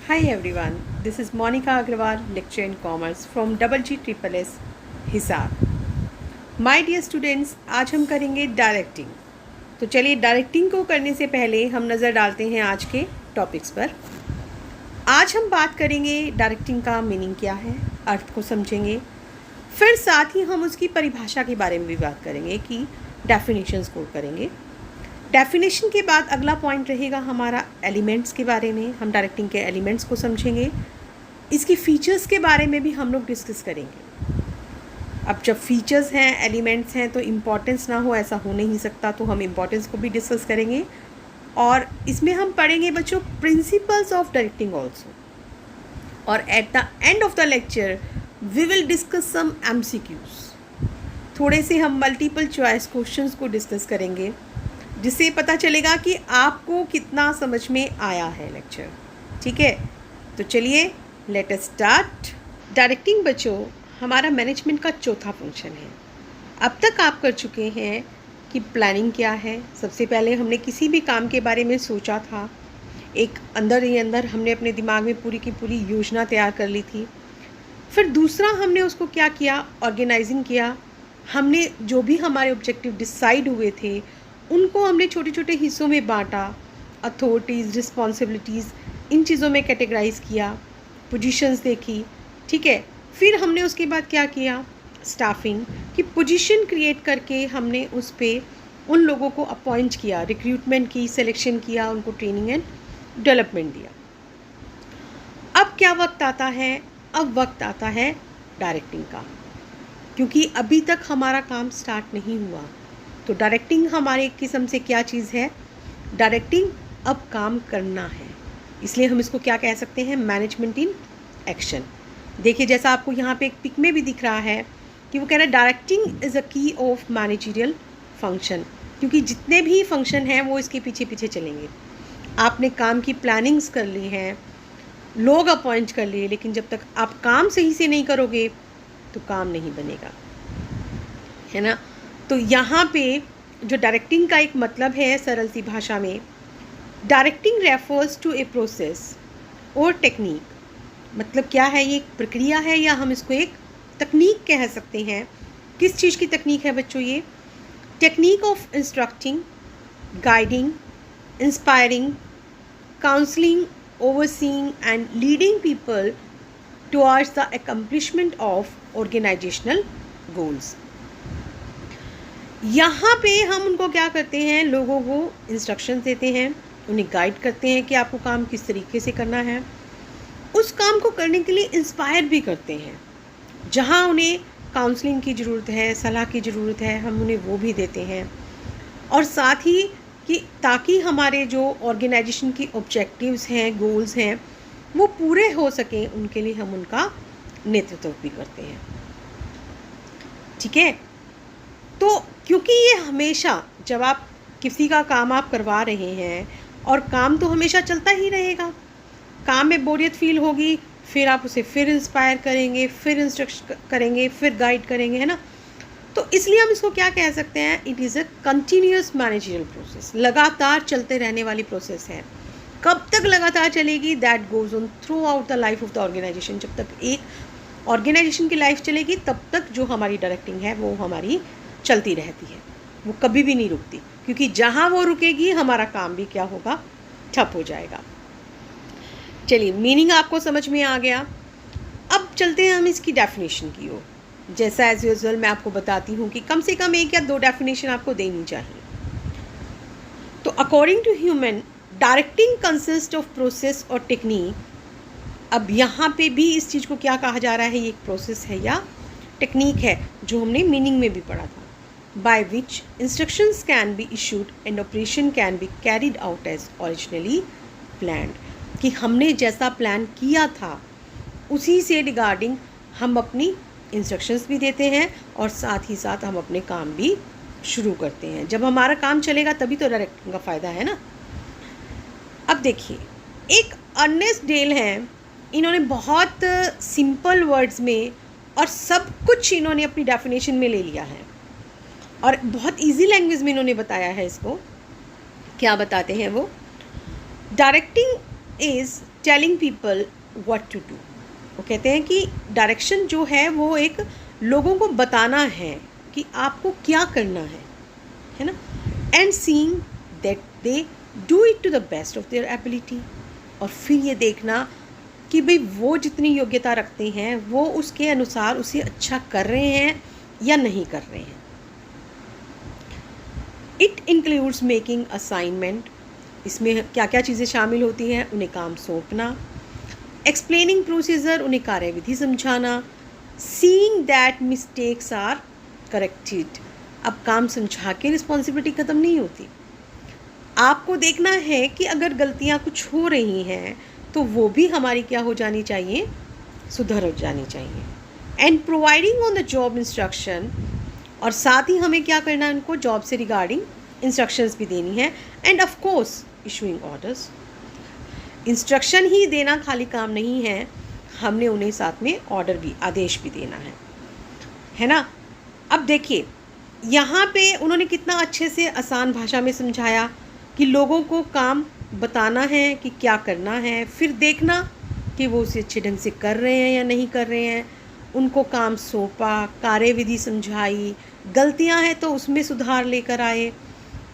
Hi everyone, this is Monica Agrawal, lecturer in commerce from GGSSS Hisar. My dear students, आज हम करेंगे directing. तो चलिए, डायरेक्टिंग को करने से पहले हम नज़र डालते हैं आज के टॉपिक्स पर। आज हम बात करेंगे डायरेक्टिंग का मीनिंग क्या है, अर्थ को समझेंगे। फिर साथ ही हम उसकी परिभाषा के बारे में भी बात करेंगे कि डेफिनेशंस को करेंगे। डेफिनेशन के बाद अगला पॉइंट रहेगा हमारा एलिमेंट्स के बारे में। हम डायरेक्टिंग के एलिमेंट्स को समझेंगे। इसकी फ़ीचर्स के बारे में भी हम लोग डिस्कस करेंगे। अब जब फीचर्स हैं, एलिमेंट्स हैं, तो इम्पॉर्टेंस ना हो ऐसा हो नहीं सकता, तो हम इम्पॉर्टेंस को भी डिस्कस करेंगे। और इसमें हम पढ़ेंगे बच्चों प्रिंसिपल्स ऑफ डायरेक्टिंग ऑल्सो। और at the end of the lecture we will discuss some MCQs। थोड़े से हम मल्टीपल चॉइस क्वेश्चंस को डिस्कस करेंगे, जिससे पता चलेगा कि आपको कितना समझ में आया है लेक्चर। ठीक है, तो चलिए लेट अस स्टार्ट। डायरेक्टिंग बच्चों हमारा मैनेजमेंट का चौथा फंक्शन है। अब तक आप कर चुके हैं कि प्लानिंग क्या है। सबसे पहले हमने किसी भी काम के बारे में सोचा था, एक अंदर ही अंदर हमने अपने दिमाग में पूरी की पूरी योजना तैयार कर ली थी। फिर दूसरा हमने उसको क्या किया, ऑर्गेनाइजिंग किया। हमने जो भी हमारे ऑब्जेक्टिव डिसाइड हुए थे उनको हमने छोटे छोटे हिस्सों में बांटा। अथॉरिटीज़, रिस्पॉन्सिबिलिटीज़, इन चीज़ों में कैटेगराइज किया, पोजीशंस देखी। ठीक है, फिर हमने उसके बाद क्या किया, स्टाफिंग की पोजीशन क्रिएट करके हमने उस पर उन लोगों को अपॉइंट किया, रिक्रूटमेंट की, सिलेक्शन किया, उनको ट्रेनिंग एंड डेवलपमेंट दिया। अब क्या वक्त आता है, अब वक्त आता है डायरेक्टिंग का, क्योंकि अभी तक हमारा काम स्टार्ट नहीं हुआ। तो डायरेक्टिंग हमारे एक किस्म से क्या चीज़ है, डायरेक्टिंग अब काम करना है, इसलिए हम इसको क्या कह सकते हैं, मैनेजमेंट इन एक्शन। देखिए, जैसा आपको यहाँ पे एक पिक में भी दिख रहा है कि वो कह रहा है डायरेक्टिंग इज़ अ की ऑफ मैनेजरियल फंक्शन, क्योंकि जितने भी फंक्शन हैं वो इसके पीछे पीछे चलेंगे। आपने काम की प्लानिंग्स कर ली हैं, लोग अपॉइंट कर लिए, लेकिन जब तक आप काम सही से नहीं करोगे तो काम नहीं बनेगा, है ना। तो यहाँ पे जो डायरेक्टिंग का एक मतलब है सरल सी भाषा में, directing refers to a process और टेक्निक। मतलब क्या है, ये एक प्रक्रिया है या हम इसको एक तकनीक कह सकते हैं। किस चीज़ की तकनीक है बच्चों, ये technique of instructing, guiding, inspiring, counselling, overseeing and leading people towards the accomplishment of organisational goals. यहाँ पे हम उनको क्या करते हैं, लोगों को इंस्ट्रक्शन देते हैं, उन्हें गाइड करते हैं कि आपको काम किस तरीके से करना है। उस काम को करने के लिए इंस्पायर भी करते हैं। जहाँ उन्हें काउंसलिंग की ज़रूरत है, सलाह की ज़रूरत है, हम उन्हें वो भी देते हैं। और साथ ही कि ताकि हमारे जो ऑर्गेनाइजेशन की ऑब्जेक्टिव्स हैं, गोल्स हैं, वो पूरे हो सकें, उनके लिए हम उनका नेतृत्व भी करते हैं। ठीक है, तो क्योंकि ये हमेशा, जब आप किसी का काम आप करवा रहे हैं, और काम तो हमेशा चलता ही रहेगा, काम में बोरियत फील होगी, फिर आप उसे फिर इंस्पायर करेंगे, फिर इंस्ट्रक्शन करेंगे, फिर गाइड करेंगे, है ना। तो इसलिए हम इसको क्या कह सकते हैं, it is a continuous managerial process. लगातार चलते रहने वाली प्रोसेस है। कब तक लगातार चलेगी, that goes on throughout the life of the organisation. जब तक एक ऑर्गेनाइजेशन की लाइफ चलेगी तब तक जो हमारी डायरेक्टिंग है वो हमारी चलती रहती है, वो कभी भी नहीं रुकती, क्योंकि जहाँ वो रुकेगी हमारा काम भी क्या होगा, ठप हो जाएगा। चलिए, मीनिंग आपको समझ में आ गया। अब चलते हैं हम इसकी डेफिनेशन की ओर। जैसा एज यूजुअल मैं आपको बताती हूँ कि कम से कम एक या दो डेफिनेशन आपको देनी चाहिए। तो according to human, directing consist of process और टेक्निक। अब यहाँ पे भी इस चीज़ को क्या कहा जा रहा है, ये एक प्रोसेस है या टेक्निक है, जो हमने मीनिंग में भी पढ़ा था। by which instructions can be issued and operation can be carried out as originally planned। कि हमने जैसा प्लान किया था उसी से रिगार्डिंग हम अपनी इंस्ट्रक्शंस भी देते हैं, और साथ ही साथ हम अपने काम भी शुरू करते हैं। जब हमारा काम चलेगा तभी तो डायरेक्टिंग का फ़ायदा है ना। अब देखिए, एक अर्नेस्ट डेल हैं, इन्होंने बहुत सिंपल वर्ड्स में और सब कुछ इन्होंने अपनी डेफिनेशन में ले लिया है, और बहुत इजी लैंग्वेज में इन्होंने बताया है इसको। क्या बताते हैं वो, directing is telling people what to do. वो कहते हैं कि डायरेक्शन जो है वो एक लोगों को बताना है कि आपको क्या करना है ना। And seeing that they do it to the best of their ability, और फिर ये देखना कि भाई वो जितनी योग्यता रखते हैं वो उसके अनुसार उसे अच्छा कर रहे हैं या नहीं कर रहे हैं। इट इंक्लूड्स मेकिंग असाइनमेंट, इसमें क्या क्या चीज़ें शामिल होती हैं, उन्हें काम सौंपना, एक्सप्लेनिंग प्रोसीजर, उन्हें कार्यविधि समझाना, seeing that mistakes are corrected. अब काम समझा के रिस्पॉन्सिबिलिटी ख़त्म नहीं होती, आपको देखना है कि अगर गलतियाँ कुछ हो रही हैं तो वो भी हमारी क्या हो जानी चाहिए, सुधर हो जानी चाहिए। And providing on the job instruction, और साथ ही हमें क्या करना है, उनको जॉब से रिगार्डिंग इंस्ट्रक्शंस भी देनी है। And of course issuing orders, instruction ही देना खाली काम नहीं है, हमने उन्हें साथ में ऑर्डर भी, आदेश भी देना है ना। अब देखिए यहाँ पे उन्होंने कितना अच्छे से आसान भाषा में समझाया कि लोगों को काम बताना है कि क्या करना है, फिर देखना कि वो उसे अच्छे ढंग से कर रहे हैं या नहीं कर रहे हैं, उनको काम सौंपा, कार्यविधि समझाई, गलतियां हैं तो उसमें सुधार लेकर आए,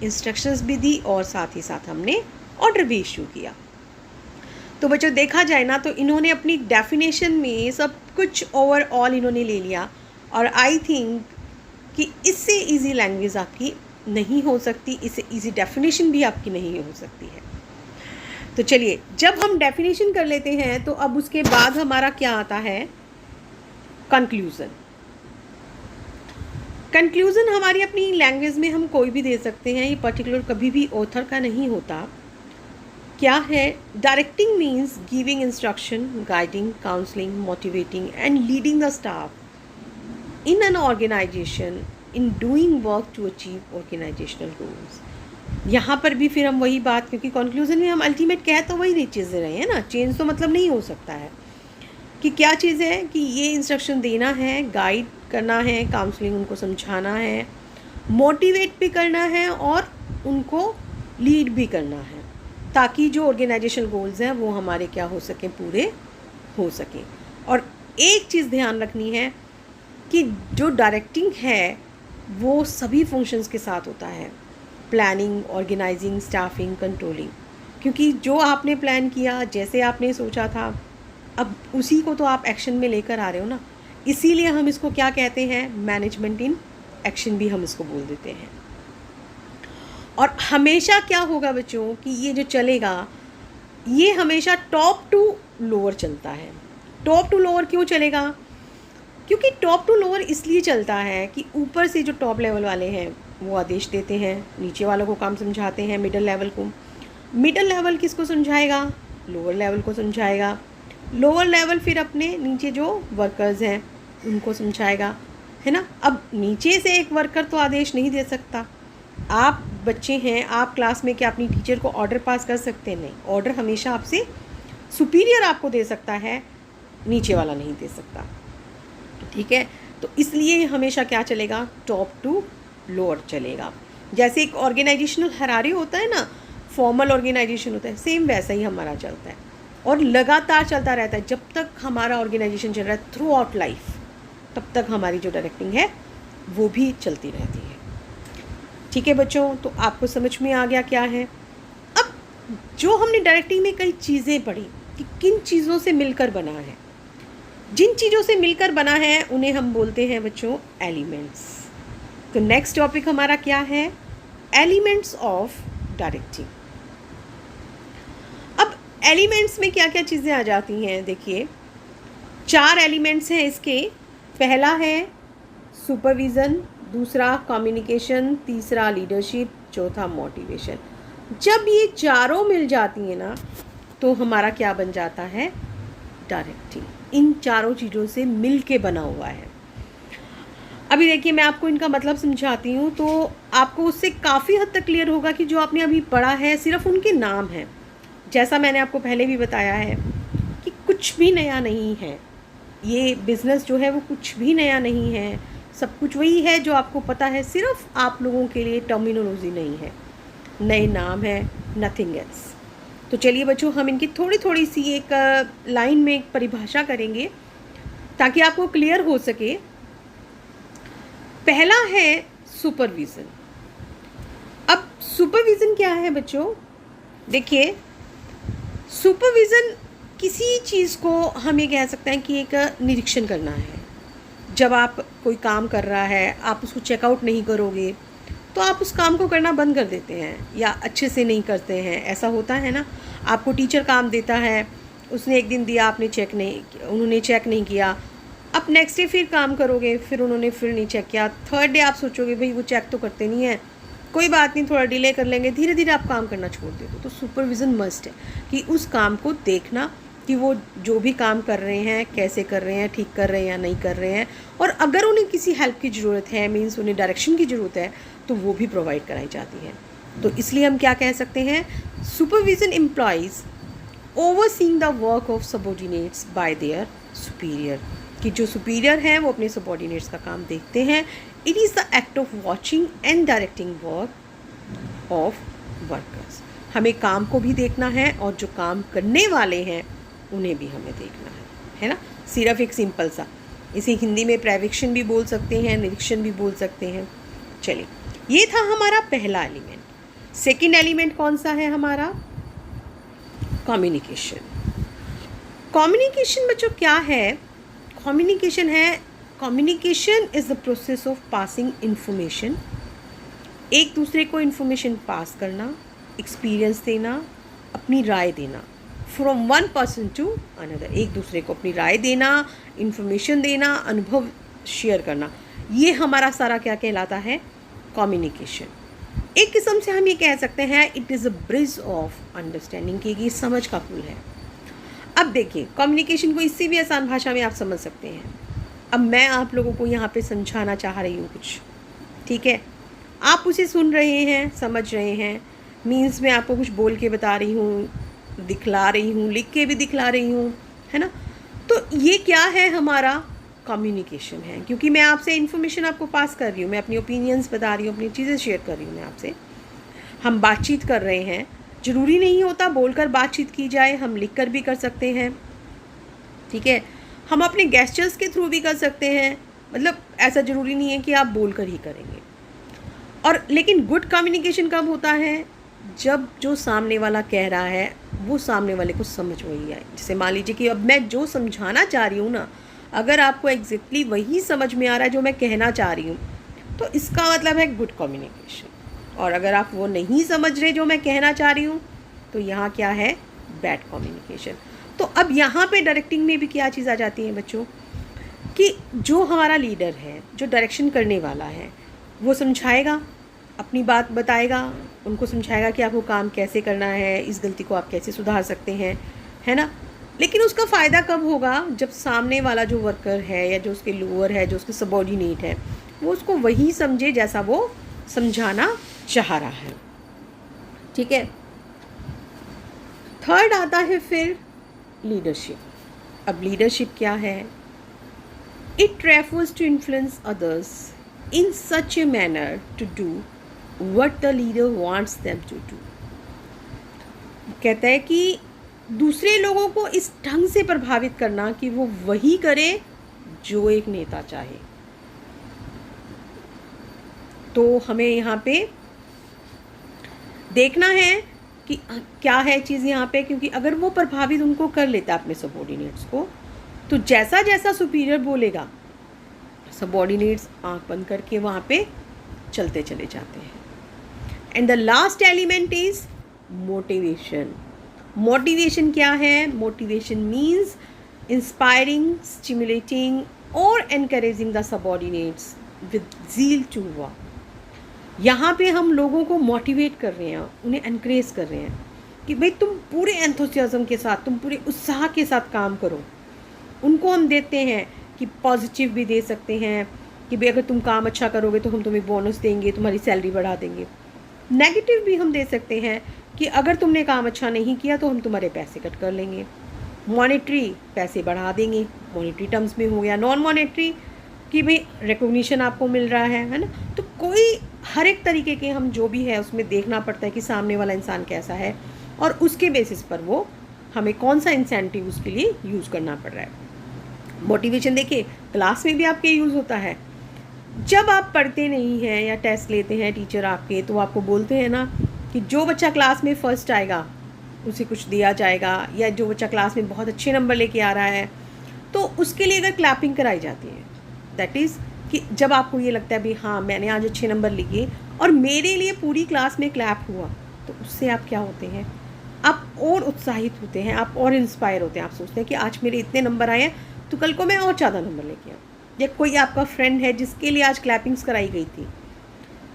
इंस्ट्रक्शंस भी दी और साथ ही साथ हमने ऑर्डर भी इशू किया। तो बच्चों देखा जाए ना तो इन्होंने अपनी डेफिनेशन में सब कुछ ओवरऑल इन्होंने ले लिया, और आई थिंक कि इससे इजी लैंग्वेज आपकी नहीं हो सकती, इससे इजी डेफिनेशन भी आपकी नहीं हो सकती है। तो चलिए जब हम डेफिनेशन कर लेते हैं तो अब उसके बाद हमारा क्या आता है, कंक्लूज़न। कंक्लूज़न हमारी अपनी लैंग्वेज में हम कोई भी दे सकते हैं, ये पर्टिकुलर कभी भी ऑथर का नहीं होता। क्या है, directing means giving instruction, guiding, counselling, motivating and leading the staff in an organisation in doing work to achieve organisational goals. यहाँ पर भी फिर हम वही बात, क्योंकि कंक्लूजन में हम अल्टीमेट कह तो वही चीज़ें रहे हैं ना, चेंज तो मतलब नहीं हो सकता है कि क्या चीज़ है कि ये इंस्ट्रक्शन देना है, गाइड करना है, काउंसलिंग उनको समझाना है, मोटिवेट भी करना है और उनको लीड भी करना है, ताकि जो ऑर्गेनाइजेशनल गोल्स हैं वो हमारे क्या हो सकें, पूरे हो सकें। और एक चीज़ ध्यान रखनी है कि जो डायरेक्टिंग है वो सभी फंक्शंस के साथ होता है, प्लानिंग, ऑर्गेनाइजिंग, स्टाफिंग, कंट्रोलिंग, क्योंकि जो आपने प्लान किया, जैसे आपने सोचा था, अब उसी को तो आप एक्शन में लेकर आ रहे हो ना, इसीलिए हम इसको क्या कहते हैं, मैनेजमेंट इन एक्शन भी हम इसको बोल देते हैं। और हमेशा क्या होगा बच्चों कि ये जो चलेगा ये हमेशा टॉप टू लोअर चलता है। टॉप टू लोअर क्यों चलेगा, क्योंकि टॉप टू लोअर इसलिए चलता है कि ऊपर से जो टॉप लेवल वाले हैं वो आदेश देते हैं, नीचे वालों को काम समझाते हैं, मिडिल लेवल को, मिडिल लेवल किसको समझाएगा, लोअर लेवल को समझाएगा, लोअर लेवल फिर अपने नीचे जो वर्कर्स हैं उनको समझाएगा, है ना। अब नीचे से एक वर्कर तो आदेश नहीं दे सकता, आप बच्चे हैं, आप क्लास में क्या अपनी टीचर को ऑर्डर पास कर सकते हैं, नहीं, ऑर्डर हमेशा आपसे सुपीरियर आपको दे सकता है, नीचे वाला नहीं दे सकता, ठीक है। तो इसलिए हमेशा क्या चलेगा, टॉप टू लोअर चलेगा। जैसे एक ऑर्गेनाइजेशनल हरारी होता है ना, फॉर्मल ऑर्गेनाइजेशन होता है, सेम वैसा ही हमारा चलता है और लगातार चलता रहता है। जब तक हमारा ऑर्गेनाइजेशन चल रहा है थ्रू आउट लाइफ, तब तक हमारी जो डायरेक्टिंग है वो भी चलती रहती है, ठीक है बच्चों। तो आपको समझ में आ गया क्या है। अब जो हमने डायरेक्टिंग में कई चीज़ें पढ़ी कि किन चीज़ों से मिलकर बना है, जिन चीज़ों से मिलकर बना है उन्हें हम बोलते हैं बच्चों एलिमेंट्स। तो नेक्स्ट टॉपिक हमारा क्या है, एलिमेंट्स ऑफ डायरेक्टिंग। अब एलिमेंट्स में क्या क्या चीज़ें आ जाती हैं, देखिए 4 एलिमेंट्स हैं इसके। पहला है सुपरविज़न, दूसरा कम्युनिकेशन, तीसरा लीडरशिप, चौथा मोटिवेशन। जब ये चारों मिल जाती हैं ना तो हमारा क्या बन जाता है, डायरेक्टिंग। इन चारों चीज़ों से मिल के बना हुआ है। अभी देखिए मैं आपको इनका मतलब समझाती हूँ तो आपको उससे काफ़ी हद तक क्लियर होगा कि जो आपने अभी पढ़ा है सिर्फ उनके नाम हैं। जैसा मैंने आपको पहले भी बताया है कि कुछ भी नया नहीं है, ये बिज़नेस जो है वो कुछ भी नया नहीं है, सब कुछ वही है जो आपको पता है, सिर्फ आप लोगों के लिए टर्मिनोलॉजी नहीं है, नए नाम है, नथिंग एल्स। तो चलिए बच्चों, हम इनकी थोड़ी थोड़ी सी एक लाइन में एक परिभाषा करेंगे ताकि आपको क्लियर हो सके। पहला है सुपरविज़न। अब सुपरविज़न क्या है बच्चों? देखिए, सुपरविज़न किसी चीज़ को हम ये कह सकते हैं कि एक निरीक्षण करना है। जब आप कोई काम कर रहा है, आप उसको चेकआउट नहीं करोगे तो आप उस काम को करना बंद कर देते हैं या अच्छे से नहीं करते हैं। ऐसा होता है ना। आपको टीचर काम देता है, उसने एक दिन दिया, आपने उन्होंने चेक नहीं किया। अब नेक्स्ट डे फिर काम करोगे, फिर उन्होंने फिर नहीं चेक किया। थर्ड डे आप सोचोगे भाई वो चेक तो करते नहीं है, कोई बात नहीं, थोड़ा डिले कर लेंगे। धीरे धीरे आप काम करना छोड़ देते हो। तो सुपरविज़न मस्ट है कि उस काम को देखना कि वो जो भी काम कर रहे हैं कैसे कर रहे हैं, ठीक कर रहे हैं या नहीं कर रहे हैं। और अगर उन्हें किसी हेल्प की ज़रूरत है, मीन्स उन्हें डायरेक्शन की ज़रूरत है, तो वो भी प्रोवाइड कराई जाती है। तो इसलिए हम क्या कह सकते हैं, supervision employees overseeing the work of subordinates bye there superior, कि जो सुपीरियर हैं वो अपने सबऑर्डिनेट्स का काम देखते हैं। It is the act of watching and directing work of workers. हमें काम को भी देखना है और जो काम करने वाले हैं उन्हें भी हमें देखना है ना। सिर्फ एक सिंपल सा, इसे हिंदी में प्रेविक्शन भी बोल सकते हैं, निरीक्षण भी बोल सकते हैं। चलिए, ये था हमारा पहला एलिमेंट। सेकंड एलिमेंट कौन सा है हमारा? कम्युनिकेशन। कम्युनिकेशन बच्चों क्या है? कम्युनिकेशन है, communication is the process of passing information. एक दूसरे को इंफॉर्मेशन पास करना, एक्सपीरियंस देना, अपनी राय देना, from one person to another. एक दूसरे को अपनी राय देना, इंफॉर्मेशन देना, अनुभव शेयर करना, ये हमारा सारा क्या कहलाता है? कम्युनिकेशन। एक किस्म से हम ये कह सकते हैं it is a bridge of understanding, कि ये समझ का पुल है। अब देखिए, कम्युनिकेशन को इससे भी आसान भाषा में आप समझ सकते हैं। अब मैं आप लोगों को यहाँ पे समझाना चाह रही हूँ कुछ, ठीक है? आप उसे सुन रहे हैं, समझ रहे हैं, मीन्स मैं आपको कुछ बोल के बता रही हूँ, दिखला रही हूँ, लिख के भी दिखला रही हूँ, है ना। तो ये क्या है? हमारा कम्युनिकेशन है, क्योंकि मैं आपसे इन्फॉर्मेशन आपको पास कर रही हूँ, मैं अपनी ओपिनियंस बता रही हूँ, अपनी चीज़ें शेयर कर रही हूँ मैं आपसे। हम बातचीत कर रहे हैं, ज़रूरी नहीं होता बोलकर बातचीत की जाए, हम लिख कर भी कर सकते हैं, ठीक है। हम अपने गेस्चर्स के थ्रू भी कर सकते हैं, मतलब ऐसा ज़रूरी नहीं है कि आप बोलकर ही करेंगे। और लेकिन गुड कम्युनिकेशन कब होता है? जब जो सामने वाला कह रहा है वो सामने वाले को समझ वही आए। जैसे मान लीजिए कि अब मैं जो समझाना चाह रही हूँ ना, अगर आपको एग्जैक्टली वही समझ में आ रहा है जो मैं कहना चाह रही हूँ, तो इसका मतलब है गुड कम्युनिकेशन। और अगर आप वो नहीं समझ रहे जो मैं कहना चाह रही हूँ, तो यहाँ क्या है? Bad communication. तो अब यहाँ पे डायरेक्टिंग में भी क्या चीज़ आ जाती है बच्चों, कि जो हमारा लीडर है, जो डायरेक्शन करने वाला है, वो समझाएगा, अपनी बात बताएगा, उनको समझाएगा कि आपको काम कैसे करना है, इस गलती को आप कैसे सुधार सकते हैं, है ना। लेकिन उसका फ़ायदा कब होगा? जब सामने वाला जो वर्कर है या जो उसके लोअर है, जो उसके सबऑर्डिनेट है, वो उसको वही समझे जैसा वो समझाना चाह रहा है, ठीक है। थर्ड आता है फिर लीडरशिप। अब लीडरशिप क्या है? It refers to influence others in such a manner to do what the leader wants them to do. कहता है कि दूसरे लोगों को इस ढंग से प्रभावित करना कि वो वही करे जो एक नेता चाहे। तो हमें यहाँ पे देखना है कि क्या है चीज़ यहाँ पे, क्योंकि अगर वो प्रभावित उनको कर लेता अपने सबऑर्डिनेट्स को, तो जैसा जैसा सुपीरियर बोलेगा, सबऑर्डिनेट्स आँख बंद करके वहाँ पे चलते चले जाते हैं। And the last element is motivation. Motivation क्या है? मोटिवेशन मीन्स इंस्पायरिंग, स्टिमुलेटिंग और encouraging the subordinates with zeal to work. यहाँ पे हम लोगों को मोटिवेट कर रहे हैं, उन्हें एनकरेज कर रहे हैं कि भाई तुम पूरे एंथुसियाज्म के साथ, तुम पूरे उत्साह के साथ काम करो। उनको हम देते हैं कि पॉजिटिव भी दे सकते हैं कि भाई अगर तुम काम अच्छा करोगे तो हम तुम्हें बोनस देंगे, तुम्हारी सैलरी बढ़ा देंगे। नेगेटिव भी हम दे सकते हैं कि अगर तुमने काम अच्छा नहीं किया तो हम तुम्हारे पैसे कट कर लेंगे। मॉनेटरी, पैसे बढ़ा देंगे, मॉनेटरी टर्म्स में हो गया। नॉन मॉनेटरी कि भाई रिकॉग्निशन आपको मिल रहा है ना। तो कोई हर एक तरीके के हम जो भी है उसमें देखना पड़ता है कि सामने वाला इंसान कैसा है, और उसके बेसिस पर वो हमें कौन सा इंसेंटिव उसके लिए यूज़ करना पड़ रहा है। मोटिवेशन देखिए क्लास में भी आपके यूज़ होता है। जब आप पढ़ते नहीं हैं या टेस्ट लेते हैं टीचर आपके, तो आपको बोलते हैं ना कि जो बच्चा क्लास में फ़र्स्ट आएगा उसे कुछ दिया जाएगा, या जो बच्चा क्लास में बहुत अच्छे नंबर लेके आ रहा है तो उसके लिए अगर क्लैपिंग कराई जाती है, दैट इज़ कि जब आपको ये लगता है भी हाँ मैंने आज अच्छे नंबर लिए और मेरे लिए पूरी क्लास में क्लैप हुआ, तो उससे आप क्या होते हैं, आप और उत्साहित होते हैं, आप और इंस्पायर होते हैं। आप सोचते हैं कि आज मेरे इतने नंबर आए हैं तो कल को मैं और ज़्यादा नंबर लेके आऊँ। या कोई आपका फ्रेंड है जिसके लिए आज क्लैपिंग्स कराई गई थी,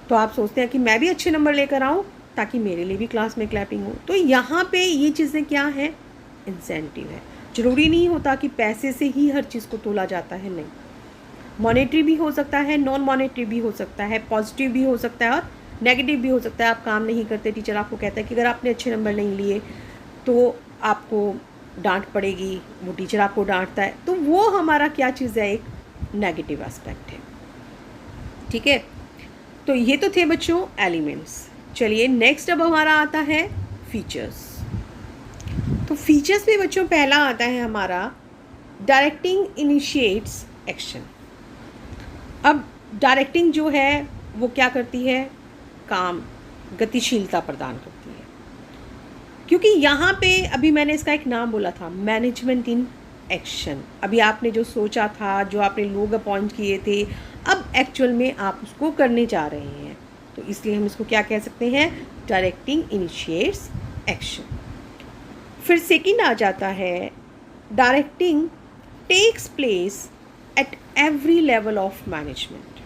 तो आप सोचते हैं कि मैं भी अच्छे नंबर लेकर आऊँ ताकि मेरे लिए भी क्लास में क्लैपिंग हो। तो यहाँ पे ये चीज़ें क्या हैं, इंसेंटिव है। ज़रूरी नहीं होता कि पैसे से ही हर चीज़ को तोला जाता है, नहीं। मॉनेटरी भी हो सकता है, नॉन मॉनेटरी भी हो सकता है, पॉजिटिव भी हो सकता है और नेगेटिव भी हो सकता है। आप काम नहीं करते, टीचर आपको कहता है कि अगर आपने अच्छे नंबर नहीं लिए तो आपको डांट पड़ेगी, वो टीचर आपको डांटता है, तो वो हमारा क्या चीज़ है, एक नेगेटिव एस्पेक्ट है। ठीक है, तो ये तो थे बच्चों एलिमेंट्स। चलिए नेक्स्ट अब हमारा आता है फीचर्स। तो फीचर्स में बच्चों पहला आता है हमारा डायरेक्टिंग इनिशिएट्स एक्शन। अब डायरेक्टिंग जो है वो क्या करती है, काम गतिशीलता प्रदान करती है। क्योंकि यहाँ पे अभी मैंने इसका एक नाम बोला था, मैनेजमेंट इन एक्शन। अभी आपने जो सोचा था, जो आपने लोग अपॉइंट किए थे, अब एक्चुअल में आप उसको करने जा रहे हैं, तो इसलिए हम इसको क्या कह सकते हैं, डायरेक्टिंग इनिशिएट्स एक्शन। फिर सेकंड आ जाता है directing takes place at every level of management.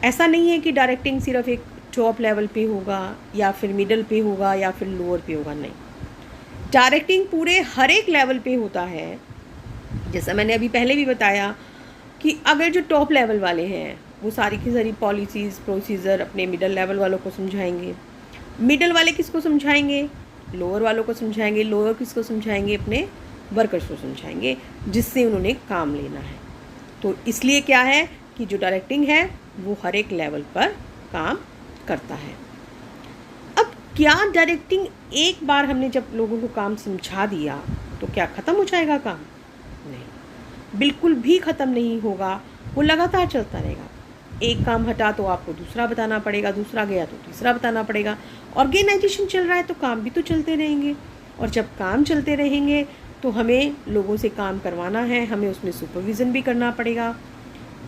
ऐसा नहीं है कि डायरेक्टिंग सिर्फ एक टॉप लेवल पे होगा या फिर मिडल पे होगा या फिर लोअर पे होगा, नहीं। डायरेक्टिंग पूरे हर एक लेवल पे होता है। जैसा मैंने अभी पहले भी बताया कि अगर जो टॉप लेवल वाले हैं वो सारी की सारी पॉलिसीज़ प्रोसीजर अपने मिडल लेवल वालों को समझाएंगे, मिडल वाले किसको समझाएंगे, लोअर वालों को समझाएंगे, लोअर किसको समझाएंगे, अपने वर्कर्स को समझाएंगे जिससे उन्होंने काम लेना है। तो इसलिए क्या है कि जो डायरेक्टिंग है वो हर एक लेवल पर काम करता है। अब क्या डायरेक्टिंग एक बार हमने जब लोगों को काम समझा दिया तो क्या ख़त्म हो जाएगा काम? नहीं, बिल्कुल भी ख़त्म नहीं होगा, वो लगातार चलता रहेगा। एक काम हटा तो आपको दूसरा बताना पड़ेगा, दूसरा गया तो तीसरा बताना पड़ेगा। ऑर्गेनाइजेशन चल रहा है तो काम भी तो चलते रहेंगे, और जब काम चलते रहेंगे तो हमें लोगों से काम करवाना है, हमें उसमें सुपरविज़न भी करना पड़ेगा,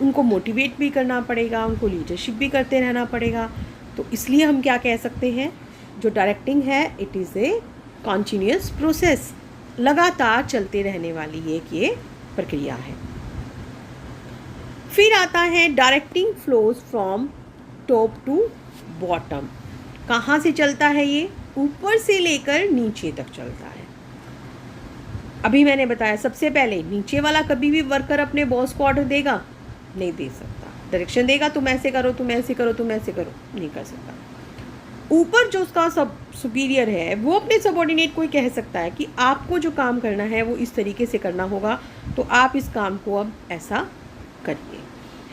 उनको मोटिवेट भी करना पड़ेगा, उनको लीडरशिप भी करते रहना पड़ेगा। तो इसलिए हम क्या कह सकते हैं, जो डायरेक्टिंग है it is a continuous process, लगातार चलते रहने वाली एक ये प्रक्रिया है। फिर आता है directing flows from top to bottom. कहाँ से चलता है ये? ऊपर से लेकर नीचे तक चलता है। अभी मैंने बताया सबसे पहले नीचे वाला कभी भी वर्कर अपने बॉस को ऑर्डर देगा नहीं दे सकता, डायरेक्शन देगा तुम ऐसे करो, तुम ऐसे करो, तुम ऐसे करो, नहीं कर सकता। ऊपर जो उसका सब सुपीरियर है वो अपने सबऑर्डिनेट को ही कह सकता है कि आपको जो काम करना है वो इस तरीके से करना होगा, तो आप इस काम को अब ऐसा करिए,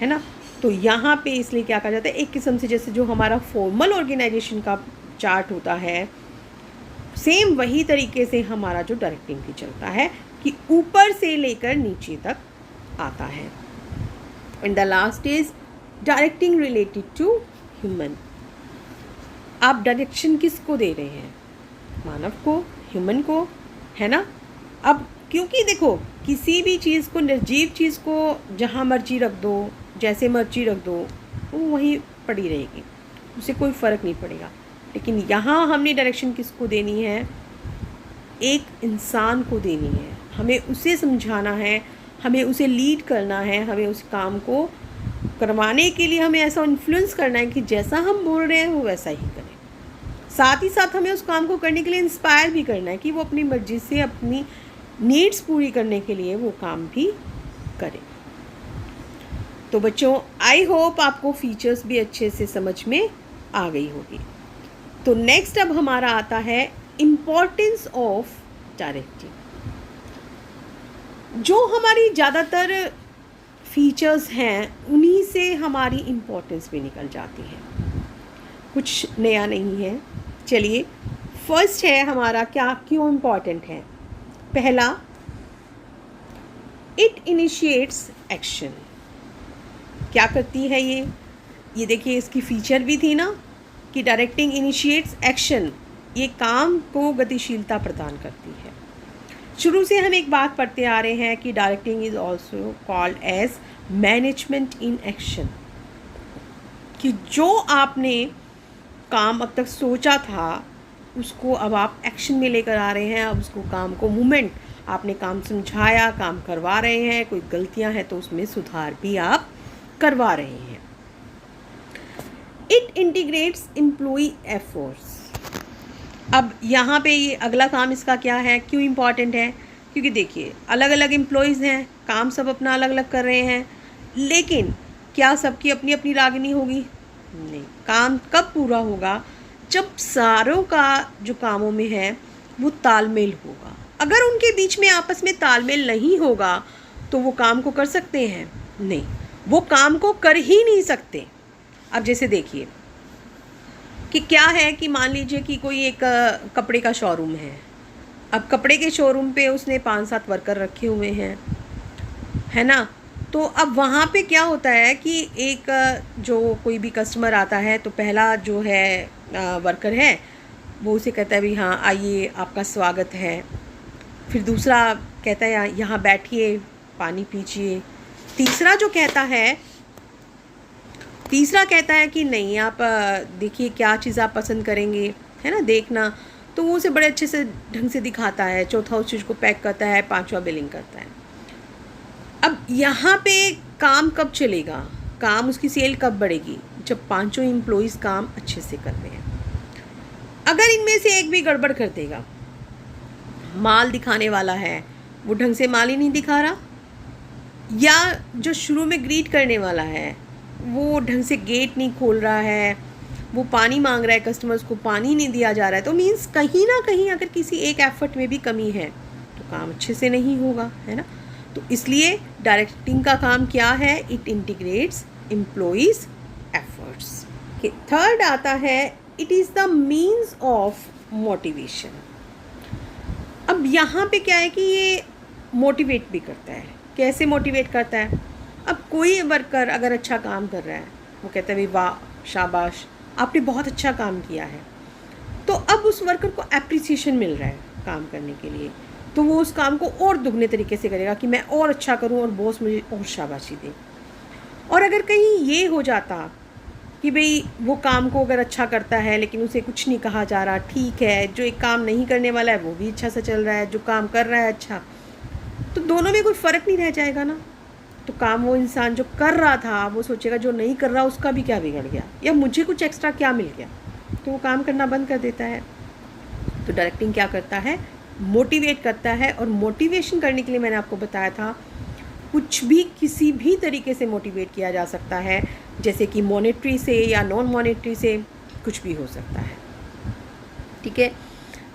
है ना। तो यहाँ पे इसलिए क्या कहा जाता है, एक किस्म से जैसे जो हमारा फॉर्मल ऑर्गेनाइजेशन का चार्ट होता है, सेम वही तरीके से हमारा जो डायरेक्टिंग भी चलता है कि ऊपर से लेकर नीचे तक आता है। And the last is directing related to human. आप डायरेक्शन किसको दे रहे हैं? मानव को, ह्यूमन को, है ना। अब क्योंकि देखो किसी भी चीज़ को, निर्जीव चीज़ को जहाँ मर्जी रख दो, जैसे मर्जी रख दो, वो वहीं पड़ी रहेगी, उससे कोई फ़र्क नहीं पड़ेगा। लेकिन यहाँ हमने डायरेक्शन किसको देनी है? एक इंसान को देनी है। हमें उसे समझाना है, हमें उसे लीड करना है, हमें उस काम को करवाने के लिए हमें ऐसा इन्फ्लुएंस करना है कि जैसा हम बोल रहे हैं वो वैसा ही करें। साथ ही साथ हमें उस काम को करने के लिए इंस्पायर भी करना है कि वो अपनी मर्जी से अपनी नीड्स पूरी करने के लिए वो काम भी करे। तो बच्चों आई होप आपको फीचर्स भी अच्छे से समझ में आ गई होगी। तो नेक्स्ट अब हमारा आता है इम्पोर्टेंस ऑफ डायरेक्टिंग। जो हमारी ज़्यादातर फीचर्स हैं उन्हीं से हमारी इम्पोर्टेंस भी निकल जाती है, कुछ नया नहीं है। चलिए फर्स्ट है हमारा क्या क्यों इम्पॉर्टेंट है। पहला, इट इनिशिएट्स एक्शन। क्या करती है ये देखिए, इसकी फीचर भी थी ना कि डायरेक्टिंग इनिशिएट्स एक्शन, ये काम को गतिशीलता प्रदान करती है। शुरू से हम एक बात पढ़ते आ रहे हैं कि directing is also called as management in action, कि जो आपने काम अब तक सोचा था उसको अब आप एक्शन में लेकर आ रहे हैं। अब उसको काम को मूवमेंट, आपने काम समझाया, काम करवा रहे हैं, कोई गलतियां हैं तो उसमें सुधार भी आप करवा रहे हैं। It integrates employee efforts. अब यहाँ पे ये अगला काम इसका क्या है, क्यों इम्पॉर्टेंट है, क्योंकि देखिए अलग अलग एम्प्लॉयज़ हैं, काम सब अपना अलग अलग कर रहे हैं, लेकिन क्या सबकी अपनी अपनी रागनी होगी? नहीं। काम कब पूरा होगा? जब सारों का जो कामों में है वो तालमेल होगा। अगर उनके बीच में आपस में तालमेल नहीं होगा तो वो काम को कर सकते हैं? नहीं, वो काम को कर ही नहीं सकते। अब जैसे देखिए कि क्या है कि मान लीजिए कि कोई एक कपड़े का शोरूम है। अब कपड़े के शोरूम पे उसने 5-7 वर्कर रखे हुए हैं, है ना। तो अब वहाँ पे क्या होता है कि एक जो कोई भी कस्टमर आता है तो पहला जो है वर्कर है वो उसे कहता है भी हाँ आइए, आपका स्वागत है। फिर दूसरा कहता है यहाँ बैठिए, पानी पीजिए। तीसरा कहता है कि नहीं, आप देखिए क्या चीज़ आप पसंद करेंगे, है ना, देखना। तो वो उसे बड़े अच्छे से ढंग से दिखाता है। चौथा उस चीज़ को पैक करता है, 5वां बिलिंग करता है। अब यहाँ पे काम कब चलेगा, काम उसकी सेल कब बढ़ेगी? जब 5 एम्प्लॉइज़ काम अच्छे से कर रहे हैं। अगर इनमें से एक भी गड़बड़ कर देगा, माल दिखाने वाला है वो ढंग से माल ही नहीं दिखा रहा, या जो शुरू में ग्रीट करने वाला है वो ढंग से गेट नहीं खोल रहा है, वो पानी मांग रहा है, कस्टमर्स को पानी नहीं दिया जा रहा है, तो मीन्स कहीं ना कहीं अगर किसी एक एफर्ट में भी कमी है तो काम अच्छे से नहीं होगा, है ना। तो इसलिए डायरेक्टिंग का काम क्या है? It integrates employees efforts. Third आता है it is the means of motivation. अब यहाँ पे क्या है कि ये मोटिवेट भी करता है। कैसे मोटिवेट करता है? अब कोई वर्कर अगर अच्छा काम कर रहा है, वो कहता है भाई वाह, शाबाश, आपने बहुत अच्छा काम किया है, तो अब उस वर्कर को एप्रिसिएशन मिल रहा है काम करने के लिए, तो वो उस काम को और दुगने तरीके से करेगा कि मैं और अच्छा करूं और बॉस मुझे और शाबाशी दे। और अगर कहीं ये हो जाता कि भाई वो काम को अगर अच्छा करता है लेकिन उसे कुछ नहीं कहा जा रहा, ठीक है, जो एक काम नहीं करने वाला है वो भी अच्छा से चल रहा है, जो काम कर रहा है अच्छा, तो दोनों में कोई फ़र्क नहीं रह जाएगा ना। तो काम वो इंसान जो कर रहा था वो सोचेगा जो नहीं कर रहा उसका भी क्या बिगड़ गया, या मुझे कुछ एक्स्ट्रा क्या मिल गया, तो वो काम करना बंद कर देता है। तो डायरेक्टिंग क्या करता है? मोटिवेट करता है। और मोटिवेशन करने के लिए मैंने आपको बताया था कुछ भी किसी भी तरीके से मोटिवेट किया जा सकता है, जैसे कि मॉनेटरी से या नॉन मॉनेटरी से, कुछ भी हो सकता है, ठीक है।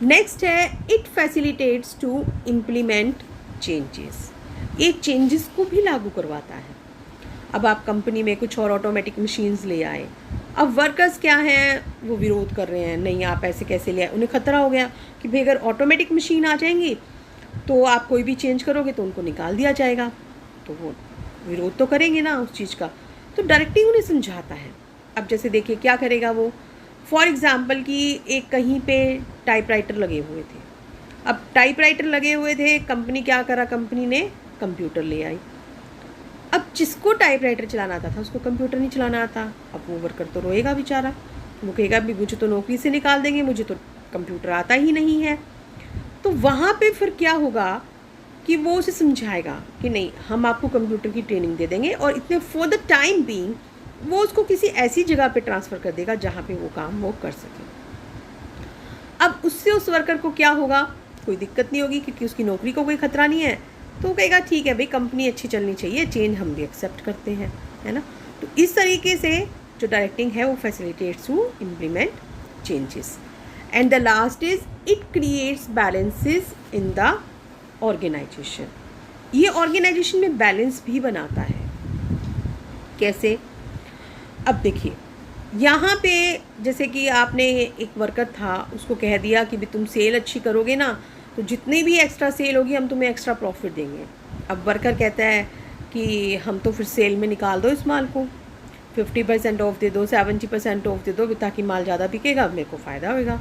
नेक्स्ट है it facilitates to implement changes. ये चेंजेस को भी लागू करवाता है। अब आप कंपनी में कुछ और ऑटोमेटिक मशीन्स ले आए, अब वर्कर्स क्या हैं, वो विरोध कर रहे हैं, नहीं आप ऐसे कैसे ले आए। उन्हें खतरा हो गया कि भाई अगर ऑटोमेटिक मशीन आ जाएंगी तो आप कोई भी चेंज करोगे तो उनको निकाल दिया जाएगा, तो वो विरोध तो करेंगे ना उस चीज़ का। तो डायरेक्टिंग उन्हें समझाता है। अब जैसे देखिए क्या करेगा वो, फॉर एग्ज़ाम्पल कि एक कहीं पे टाइपराइटर लगे हुए थे। अब टाइपराइटर लगे हुए थे, कंपनी क्या करा, कंपनी ने कंप्यूटर ले आई। अब जिसको टाइपराइटर चलाना आता था उसको कंप्यूटर नहीं चलाना आता। अब वो वर्कर तो रोएगा बेचारा, वो कहेगा भी मुझे तो नौकरी से निकाल देंगे, मुझे तो कंप्यूटर आता ही नहीं है। तो वहाँ पे फिर क्या होगा कि वो उसे समझाएगा कि नहीं, हम आपको कंप्यूटर की ट्रेनिंग दे देंगे, और इतने फॉर द टाइम बीइंग वो उसको किसी ऐसी जगह पे ट्रांसफ़र कर देगा जहाँ पे वो काम वो कर सके। अब उससे उस वर्कर को क्या होगा, कोई दिक्कत नहीं होगी क्योंकि उसकी नौकरी को कोई खतरा नहीं है। तो वो कहेगा ठीक है भाई, कंपनी अच्छी चलनी चाहिए, चेंज हम भी एक्सेप्ट करते हैं, है ना। तो इस तरीके से जो डायरेक्टिंग है वो facilitates to implement changes. And the last is it creates balances in the organisation. ये ऑर्गेनाइजेशन में बैलेंस भी बनाता है। कैसे? अब देखिए यहाँ पे जैसे कि आपने एक वर्कर था, उसको कह दिया कि भाई तुम सेल अच्छी करोगे ना, तो जितनी भी एक्स्ट्रा सेल होगी हम तुम्हें एक्स्ट्रा प्रॉफिट देंगे। अब वर्कर कहता है कि हम तो फिर सेल में निकाल दो इस माल को, 50% ऑफ दे दो, 70% ऑफ दे दो, ताकि माल ज़्यादा बिकेगा, मेरे को फ़ायदा होगा।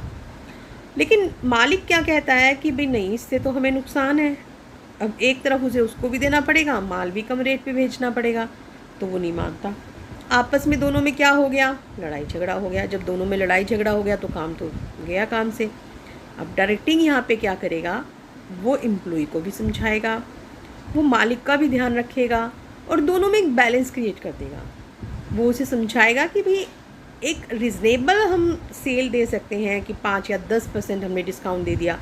लेकिन मालिक क्या कहता है कि भाई नहीं, इससे तो हमें नुकसान है। अब एक तरफ उसे उसको भी देना पड़ेगा, माल भी कम रेट पे भेजना पड़ेगा, तो वो नहीं मानता। आपस में दोनों में क्या हो गया, लड़ाई झगड़ा हो गया। जब दोनों में लड़ाई झगड़ा हो गया तो काम तो गया काम से। अब डायरेक्टिंग यहाँ पे क्या करेगा, वो एम्प्लॉय को भी समझाएगा, वो मालिक का भी ध्यान रखेगा और दोनों में एक बैलेंस क्रिएट कर देगा। वो उसे समझाएगा कि भाई एक रिजनेबल हम सेल दे सकते हैं कि 5 या 10% हमने डिस्काउंट दे दिया,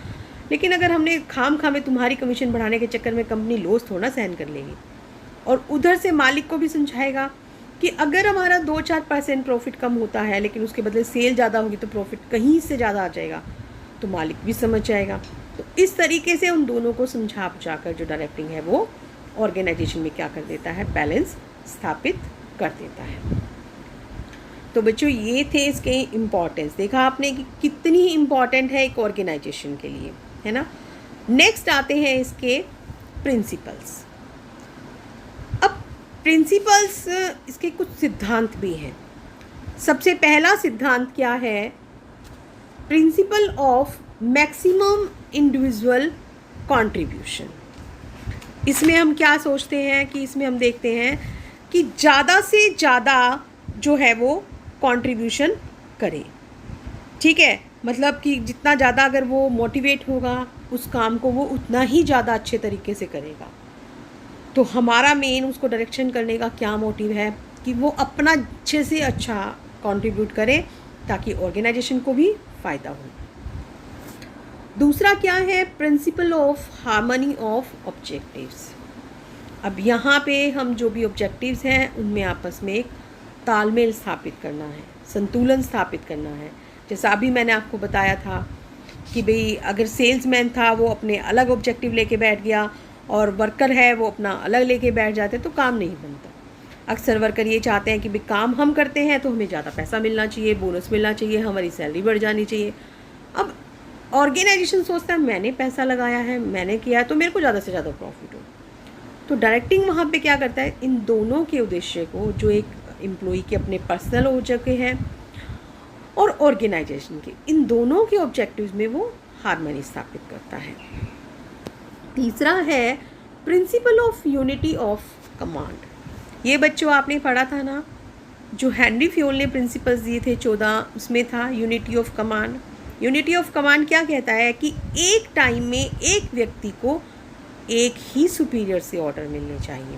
लेकिन अगर हमने खाम में तुम्हारी कमीशन बढ़ाने के चक्कर में कंपनी लॉस थोड़ा सहन कर लेगी। और उधर से मालिक को भी समझाएगा कि अगर हमारा 2-4% प्रॉफिट कम होता है, लेकिन उसके बदले सेल ज़्यादा होगी तो प्रॉफिट कहीं से ज़्यादा आ जाएगा, तो मालिक भी समझ जाएगा। तो इस तरीके से उन दोनों को समझा बुझा कर जो डायरेक्टिंग है वो ऑर्गेनाइजेशन में क्या कर देता है, बैलेंस स्थापित कर देता है। तो बच्चों ये थे इसके इम्पॉर्टेंस, देखा आपने कि कितनी इम्पॉर्टेंट है एक ऑर्गेनाइजेशन के लिए, है ना। नेक्स्ट आते हैं इसके प्रिंसिपल्स। अब प्रिंसिपल्स, इसके कुछ सिद्धांत भी हैं। सबसे पहला सिद्धांत क्या है, principle of maximum individual contribution. इसमें हम क्या सोचते हैं कि इसमें हम देखते हैं कि ज़्यादा से ज़्यादा जो है वो कंट्रीब्यूशन करे, ठीक है। मतलब कि जितना ज़्यादा अगर वो मोटिवेट होगा उस काम को, वो उतना ही ज़्यादा अच्छे तरीके से करेगा। तो हमारा मेन उसको डायरेक्शन करने का क्या मोटिव है कि वो अपना अच्छे से अच्छा कंट्रीब्यूट करे ताकि ऑर्गेनाइजेशन को भी फ़ायदा हो। दूसरा क्या है, principle of harmony of objectives. अब यहाँ पे हम जो भी ऑब्जेक्टिव्स हैं उनमें आपस में एक तालमेल स्थापित करना है, संतुलन स्थापित करना है। जैसा अभी मैंने आपको बताया था कि भाई अगर सेल्समैन था वो अपने अलग ऑब्जेक्टिव लेके बैठ गया और वर्कर है वो अपना अलग लेके बैठ जाते तो काम नहीं बनता। अक्सर वर्कर ये चाहते हैं कि भाई काम हम करते हैं तो हमें ज़्यादा पैसा मिलना चाहिए, बोनस मिलना चाहिए, हमारी सैलरी बढ़ जानी चाहिए। अब ऑर्गेनाइजेशन सोचता है मैंने पैसा लगाया है, मैंने किया है, तो मेरे को ज़्यादा से ज़्यादा प्रॉफिट हो। तो डायरेक्टिंग वहाँ पे क्या करता है, इन दोनों के उद्देश्य को, जो एक एम्प्लॉई के अपने पर्सनल ऑब्जेक्टिव हैं और ऑर्गेनाइजेशन के, इन दोनों के ऑब्जेक्टिव्स में वो हार्मनी स्थापित करता है। तीसरा है principle of unity of command. ये बच्चों आपने पढ़ा था ना, जो हेनरी फ्योल ने प्रिंसिपल्स दिए थे 14, उसमें था unity of command. Unity of command क्या कहता है कि एक टाइम में एक व्यक्ति को एक ही सुपीरियर से ऑर्डर मिलने चाहिए,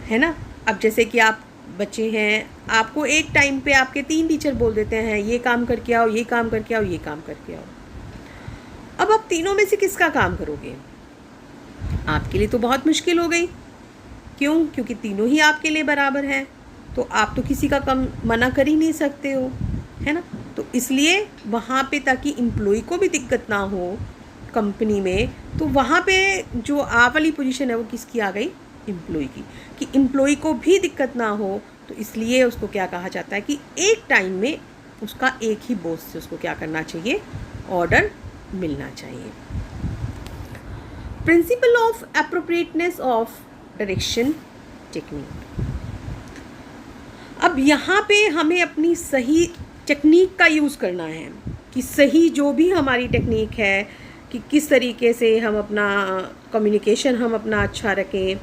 है ना। अब जैसे कि आप बच्चे हैं, आपको एक टाइम पे आपके 3 टीचर बोल देते हैं ये काम करके आओ, ये काम करके आओ, ये काम करके आओ। अब आप तीनों में से किसका काम करोगे, आपके लिए तो बहुत मुश्किल हो गई। क्यों? क्योंकि तीनों ही आपके लिए बराबर हैं, तो आप तो किसी का काम मना कर ही नहीं सकते हो, है ना। तो इसलिए वहाँ पे, ताकि एम्प्लॉय को भी दिक्कत ना हो कंपनी में, तो वहाँ पे जो आप वाली पोजीशन है वो किसकी आ गई, एम्प्लॉय की, कि एम्प्लॉय को भी दिक्कत ना हो। तो इसलिए उसको क्या कहा जाता है कि एक टाइम में उसका एक ही बॉस से उसको क्या करना चाहिए, ऑर्डर मिलना चाहिए। Principle of appropriateness of direction technique. अब यहाँ पे हमें अपनी सही टेक्निक का यूज़ करना है कि सही जो भी हमारी टेक्निक है कि किस तरीके से हम अपना कम्युनिकेशन हम अपना अच्छा रखें,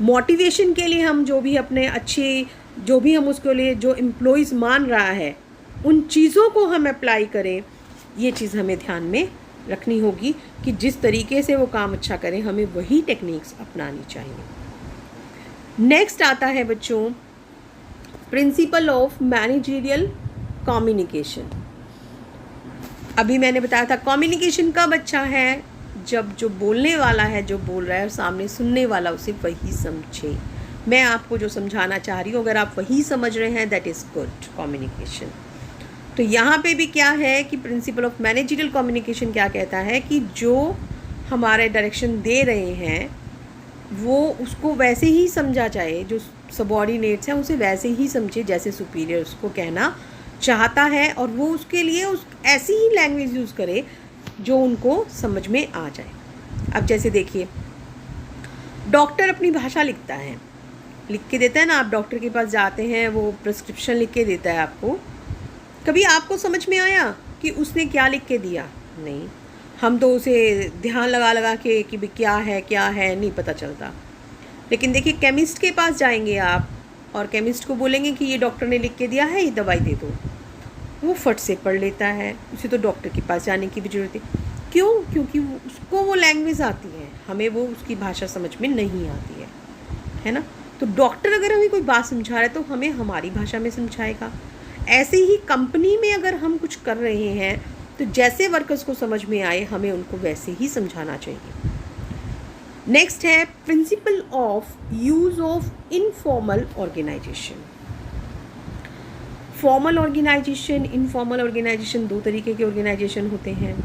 मोटिवेशन के लिए हम जो भी अपने अच्छे, जो भी हम उसके लिए जो एम्प्लॉइज़ मान रहा है उन चीज़ों को हम अप्लाई करें। ये चीज़ हमें ध्यान में रखनी होगी कि जिस तरीके से वो काम अच्छा करें हमें वही टेक्निक्स अपनानी चाहिए। नेक्स्ट आता है बच्चों प्रिंसिपल ऑफ मैनेजरियल कम्युनिकेशन। अभी मैंने बताया था कम्युनिकेशन कब अच्छा है, जब जो बोलने वाला है, जो बोल रहा है, और सामने सुनने वाला उसे वही समझे। मैं आपको जो समझाना चाह रही हूँ अगर आप वही समझ रहे हैं, दैट इज़ गुड कम्युनिकेशन। तो यहाँ पे भी क्या है कि प्रिंसिपल ऑफ मैनेजरियल कम्युनिकेशन क्या कहता है कि जो हमारे डायरेक्शन दे रहे हैं वो उसको वैसे ही समझा जाए, जो सबॉर्डिनेट्स हैं उसे वैसे ही समझे जैसे सुपीरियर उसको कहना चाहता है, और वो उसके लिए उस ऐसी ही लैंग्वेज यूज़ करे जो उनको समझ में आ जाए। अब जैसे देखिए, डॉक्टर अपनी भाषा लिखता है, लिख के देता है ना, आप डॉक्टर के पास जाते हैं, वो प्रिस्क्रिप्शन लिख के देता है आपको। कभी आपको समझ में आया कि उसने क्या लिख के दिया? नहीं, हम तो उसे ध्यान लगा लगा के कि भाई क्या है नहीं पता चलता। लेकिन देखिए, केमिस्ट के पास जाएंगे आप और केमिस्ट को बोलेंगे कि ये डॉक्टर ने लिख के दिया है, ये दवाई दे दो, वो फट से पढ़ लेता है, उसे तो डॉक्टर के पास जाने की भी ज़रूरत है। क्यों? क्योंकि उसको वो लैंग्वेज आती है, हमें वो उसकी भाषा समझ में नहीं आती है ना। तो डॉक्टर अगर हमें कोई बात समझा रहा है तो हमें हमारी भाषा में समझाएगा। ऐसे ही कंपनी में अगर हम कुछ कर रहे हैं तो जैसे वर्कर्स को समझ में आए हमें उनको वैसे ही समझाना चाहिए। नेक्स्ट है principle of use of informal organisation. Formal organisation, informal organisation, दो तरीके के ऑर्गेनाइजेशन होते हैं।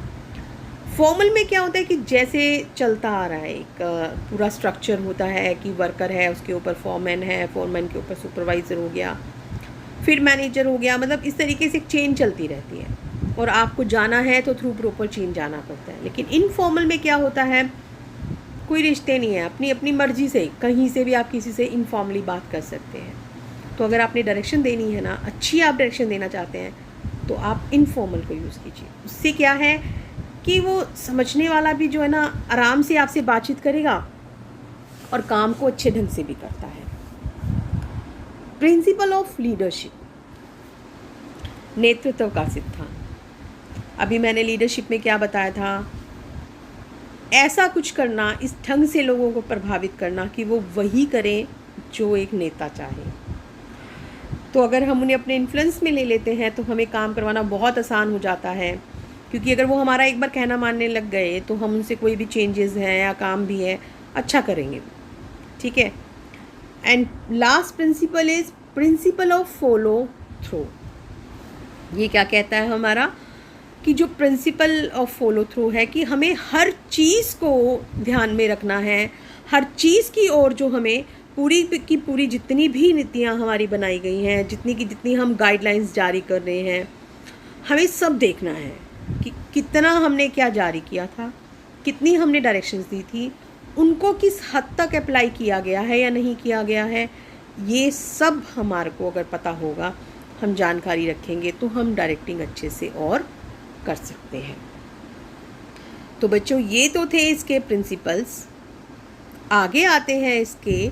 फॉर्मल में क्या होता है कि जैसे चलता आ रहा है, एक पूरा स्ट्रक्चर होता है कि वर्कर है, उसके ऊपर फोरमैन है, फोरमैन के ऊपर सुपरवाइज़र हो गया, फिर मैनेजर हो गया, मतलब इस तरीके से एक चेन चलती रहती है और आपको जाना है तो थ्रू प्रॉपर चेन जाना पड़ता है। लेकिन इनफॉर्मल में क्या होता है, कोई रिश्ते नहीं है, अपनी अपनी मर्जी से कहीं से भी आप किसी से इनफॉर्मली बात कर सकते हैं। तो अगर आपने डायरेक्शन देनी है ना, अच्छी आप डायरेक्शन देना चाहते हैं तो आप इनफॉर्मल को यूज़ कीजिए। उससे क्या है कि वो समझने वाला भी जो है ना आराम से आपसे बातचीत करेगा और काम को अच्छे ढंग से भी करता है। प्रिंसिपल ऑफ लीडरशिप, नेतृत्व का सिद्धांत। अभी मैंने लीडरशिप में क्या बताया था, ऐसा कुछ करना, इस ढंग से लोगों को प्रभावित करना कि वो वही करें जो एक नेता चाहे। तो अगर हम उन्हें अपने इन्फ्लुएंस में ले लेते हैं तो हमें काम करवाना बहुत आसान हो जाता है, क्योंकि अगर वो हमारा एक बार कहना मानने लग गए तो हम उनसे कोई भी चेंजेस हैं या काम भी है अच्छा करेंगे। ठीक है। And last principle is principle of follow through. ये क्या कहता है हमारा कि जो प्रिंसिपल ऑफ फॉलो थ्रू है कि हमें हर चीज़ को ध्यान में रखना है, हर चीज़ की ओर जो हमें पूरी की पूरी जितनी भी नीतियाँ हमारी बनाई गई हैं, जितनी हम गाइडलाइंस जारी कर रहे हैं, हमें सब देखना है कि कितना हमने क्या जारी किया था, कितनी हमने डायरेक्शंस दी थी, उनको किस हद तक अप्लाई किया गया है या नहीं किया गया है। ये सब हमारे को अगर पता होगा, हम जानकारी रखेंगे तो हम डायरेक्टिंग अच्छे से और कर सकते हैं। तो बच्चों, ये तो थे इसके प्रिंसिपल्स। आगे आते हैं इसके,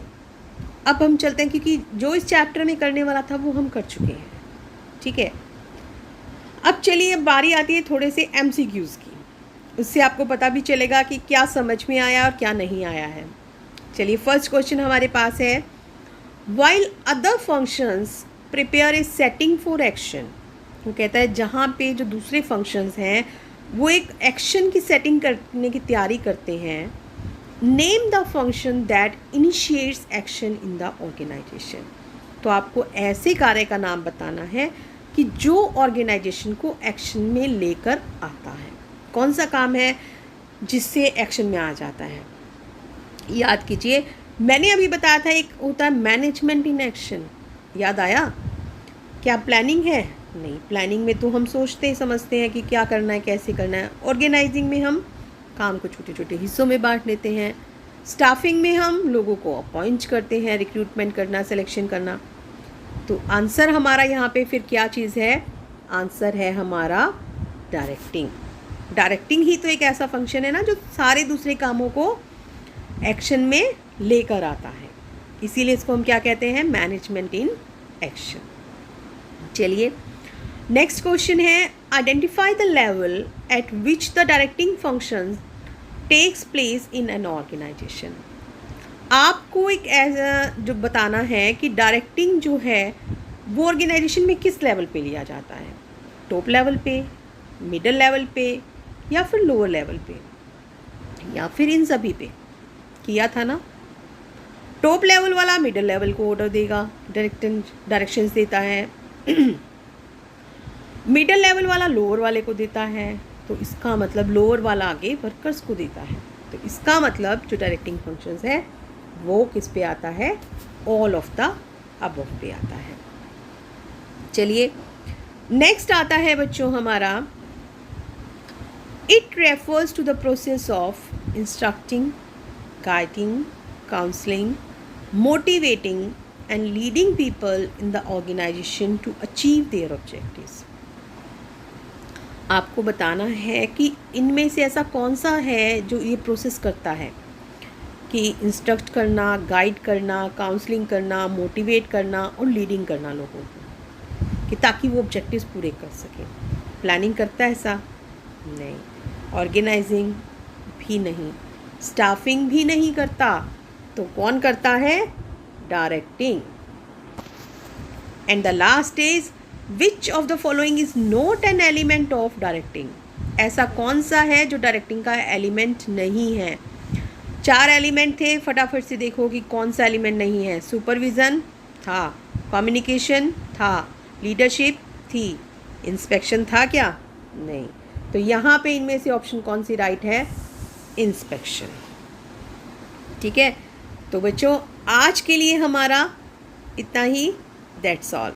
अब हम चलते हैं क्योंकि जो इस चैप्टर में करने वाला था वो हम कर चुके हैं। ठीक है। अब चलिए, अब बारी आती है थोड़े से MCQs की, उससे आपको पता भी चलेगा कि क्या समझ में आया और क्या नहीं आया है। चलिए, फर्स्ट क्वेश्चन हमारे पास है, while other functions prepare a setting for action. वो कहता है जहाँ पे जो दूसरे फंक्शंस हैं वो एक एक्शन की सेटिंग करने की तैयारी करते हैं, name the function that initiates action in the organisation. तो आपको ऐसे कार्य का नाम बताना है कि जो ऑर्गेनाइजेशन को एक्शन में लेकर आता है। कौन सा काम है जिससे एक्शन में आ जाता है? याद कीजिए, मैंने अभी बताया था एक होता है मैनेजमेंट इन एक्शन, याद आया? क्या प्लानिंग है? नहीं, प्लानिंग में तो हम सोचते समझते हैं कि क्या करना है, कैसे करना है। ऑर्गेनाइजिंग में हम काम को छोटे छोटे हिस्सों में बांट लेते हैं। स्टाफिंग में हम लोगों को अपॉइंट करते हैं, रिक्रूटमेंट करना, सिलेक्शन करना। तो आंसर हमारा यहाँ पे फिर क्या चीज़ है? आंसर है हमारा डायरेक्टिंग। डायरेक्टिंग ही तो एक ऐसा फंक्शन है ना जो सारे दूसरे कामों को एक्शन में लेकर आता है, इसीलिए इसको हम क्या कहते हैं? Management in action. चलिए, नेक्स्ट क्वेश्चन है, identify the level at which the directing function takes place in an organisation. आपको एक ऐसा जो बताना है कि डायरेक्टिंग जो है वो ऑर्गेनाइजेशन में किस लेवल पे लिया जाता है, टॉप लेवल पे, मिडिल लेवल पे, या फिर लोअर लेवल पे, या फिर इन सभी पे। किया था ना, टॉप लेवल वाला मिडिल लेवल को ऑर्डर देगा, डायरेक्शंस देता है, मिडिल लेवल वाला लोअर वाले को देता है, तो इसका मतलब लोअर वाला आगे वर्कर्स को देता है। तो इसका मतलब जो डायरेक्टिंग फंक्शंस है वो किस पे आता है? ऑल ऑफ द अबव पे आता है। चलिए नेक्स्ट आता है बच्चों हमारा, it refers to the process of instructing, guiding, counselling, motivating and leading people in the organization to achieve their objectives। आपको बताना है कि इनमें से ऐसा कौन सा है जो ये प्रोसेस करता है कि इंस्ट्रक्ट करना, गाइड करना, काउंसलिंग करना, मोटिवेट करना और लीडिंग करना लोगों को, कि ताकि वो ऑब्जेक्टिव्स पूरे कर सकें। प्लानिंग करता है ऐसा? नहीं। ऑर्गेनाइजिंग भी नहीं, स्टाफिंग भी नहीं करता, तो कौन करता है? Directing। And the last is, which of the following is not an element of directing? ऐसा कौन सा है जो डायरेक्टिंग का एलिमेंट नहीं है? 4 एलिमेंट थे, फटाफट से देखो कि कौन सा एलिमेंट नहीं है। सुपरविज़न था, कम्युनिकेशन था, लीडरशिप थी, इंस्पेक्शन था क्या? नहीं। तो यहाँ पे इनमें से ऑप्शन कौन सी राइट है? इंस्पेक्शन। ठीक है, तो बच्चों आज के लिए हमारा इतना ही। That's all.